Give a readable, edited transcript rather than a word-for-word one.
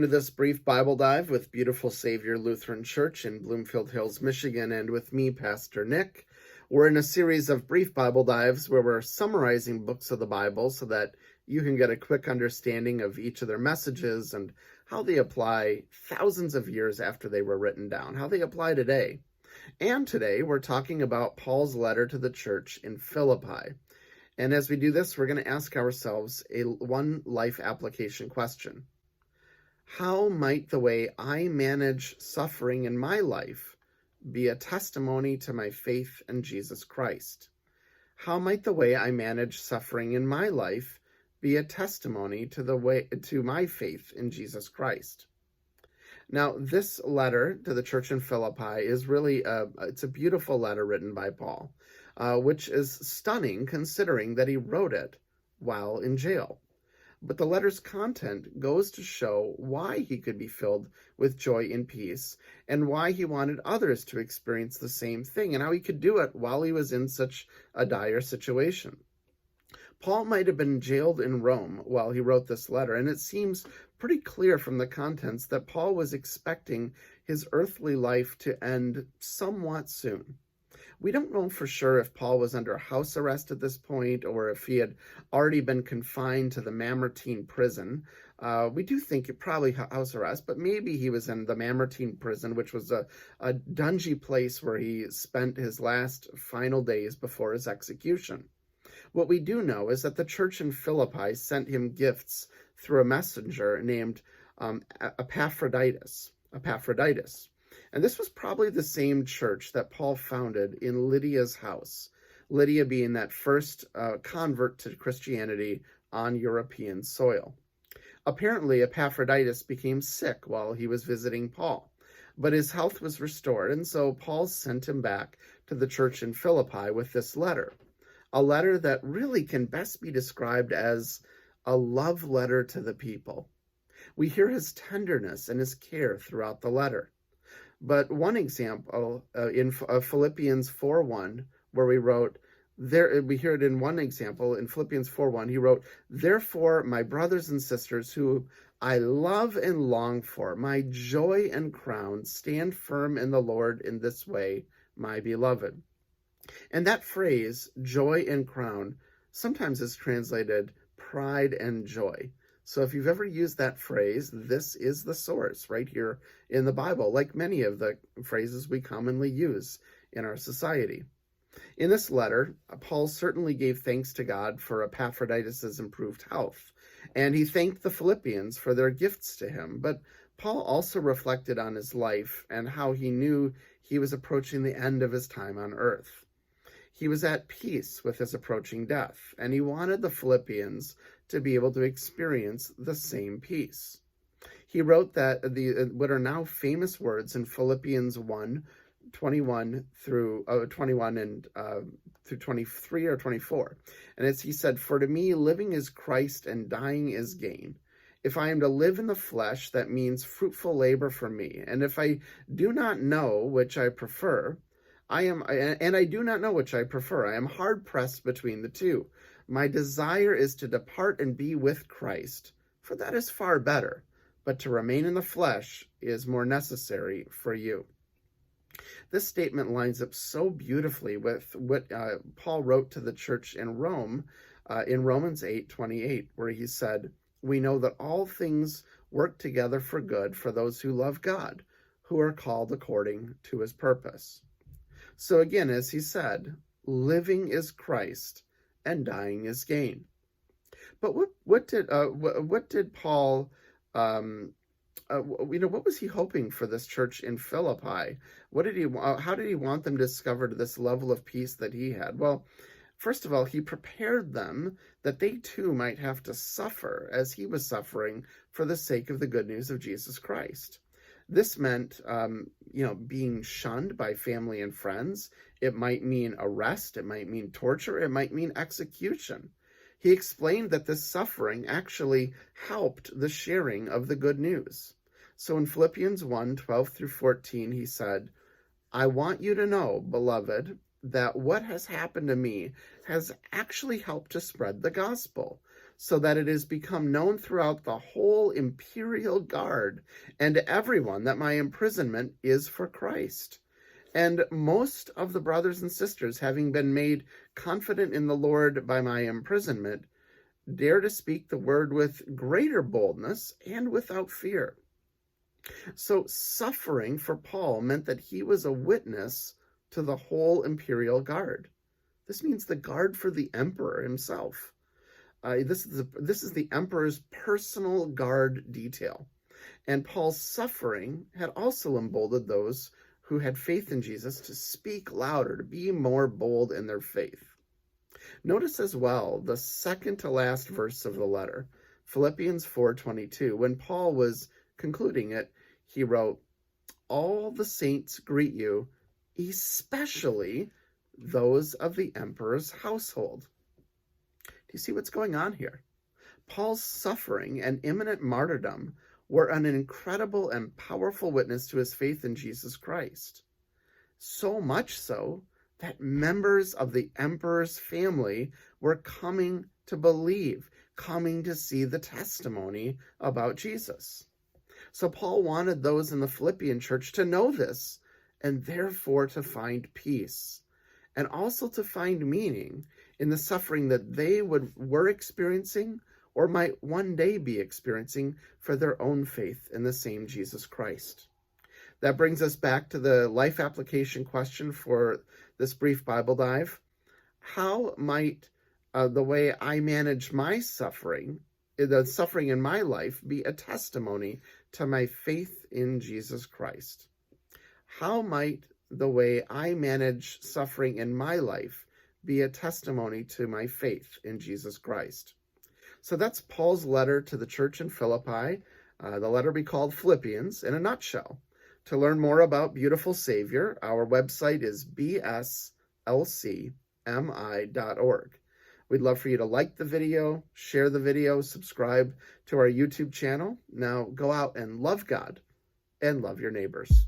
Welcome to this brief Bible dive with Beautiful Savior Lutheran Church in Bloomfield Hills, Michigan, and with me, Pastor Nick. We're in a series of brief Bible dives where we're summarizing books of the Bible so that you can get a quick understanding of each of their messages and how they apply thousands of years after they were written down, how they apply today. And today we're talking about Paul's letter to the church in Philippi. And as we do this, we're going to ask ourselves one life application question. How might the way I manage suffering in my life be a testimony to my faith in Jesus Christ? How might the way I manage suffering in my life be a testimony to my faith in Jesus Christ? Now, this letter to the church in Philippi is really it's a beautiful letter written by Paul, which is stunning considering that he wrote it while in jail. But the letter's content goes to show why he could be filled with joy and peace, and why he wanted others to experience the same thing, and how he could do it while he was in such a dire situation. Paul might have been jailed in Rome while he wrote this letter, and it seems pretty clear from the contents that Paul was expecting his earthly life to end somewhat soon. We don't know for sure if Paul was under house arrest at this point or if he had already been confined to the Mamertine prison. We do think it probably house arrest, but maybe he was in the Mamertine prison, which was a dungy place where he spent his last final days before his execution. What we do know is that the church in Philippi sent him gifts through a messenger named Epaphroditus. And this was probably the same church that Paul founded in Lydia's house, Lydia being that first convert to Christianity on European soil. Apparently, Epaphroditus became sick while he was visiting Paul, but his health was restored, and so Paul sent him back to the church in Philippi with this letter, a letter that really can best be described as a love letter to the people. We hear his tenderness and his care throughout the letter. But one example in Philippians 4:1, where we hear it in one example in Philippians 4:1, he wrote, "Therefore, my brothers and sisters who I love and long for, my joy and crown, stand firm in the Lord in this way, my beloved." And that phrase, joy and crown, sometimes is translated pride and joy. So if you've ever used that phrase, this is the source right here in the Bible, like many of the phrases we commonly use in our society. In this letter, Paul certainly gave thanks to God for Epaphroditus' improved health, and he thanked the Philippians for their gifts to him. But Paul also reflected on his life and how he knew he was approaching the end of his time on earth. He was at peace with his approaching death, and he wanted the Philippians to be able to experience the same peace. He wrote that what are now famous words in Philippians 1:21 through 21 and through 23 or 24. And he said, "For to me, living is Christ and dying is gain. If I am to live in the flesh, that means fruitful labor for me. And if I do not know which I prefer, I am hard pressed between the two. My desire is to depart and be with Christ, for that is far better, but to remain in the flesh is more necessary for you." This statement lines up so beautifully with what Paul wrote to the church in Rome in Romans 8:28, where he said, "We know that all things work together for good for those who love God, who are called according to his purpose." So again, as he said, living is Christ and dying is gain. But what did Paul what was he hoping for this church in Philippi? How did he want them to discover this level of peace that he had? Well, first of all, he prepared them that they too might have to suffer as he was suffering for the sake of the good news of Jesus Christ. This meant, being shunned by family and friends. It might mean arrest. It might mean torture. It might mean execution. He explained that this suffering actually helped the sharing of the good news. So in Philippians 1:12 through 14, he said, "I want you to know, beloved, that what has happened to me has actually helped to spread the gospel, so that it is become known throughout the whole imperial guard and to everyone that my imprisonment is for Christ. And most of the brothers and sisters, having been made confident in the Lord by my imprisonment, dare to speak the word with greater boldness and without fear. So suffering for Paul meant that he was a witness to the whole imperial guard. This means the guard for the emperor himself. This is the emperor's personal guard detail. And Paul's suffering had also emboldened those who had faith in Jesus to speak louder, to be more bold in their faith. Notice as well the second to last verse of the letter, Philippians 4:22. When Paul was concluding it, he wrote, "All the saints greet you, especially those of the emperor's household." Do you see what's going on here? Paul's suffering and imminent martyrdom were an incredible and powerful witness to his faith in Jesus Christ. So much so that members of the emperor's family were coming to believe, coming to see the testimony about Jesus. So Paul wanted those in the Philippian church to know this, and therefore to find peace, and also to find meaning in the suffering that they were experiencing or might one day be experiencing for their own faith in the same Jesus Christ. That brings us back to the life application question for this brief Bible dive. How might the way I manage my suffering, the suffering in my life, be a testimony to my faith in Jesus Christ? How might the way I manage suffering in my life be a testimony to my faith in Jesus Christ? So that's Paul's letter to the church in Philippi. The letter we called Philippians in a nutshell. To learn more about Beautiful Savior, our website is bslcmi.org. We'd love for you to like the video, share the video, subscribe to our YouTube channel. Now go out and love God and love your neighbors.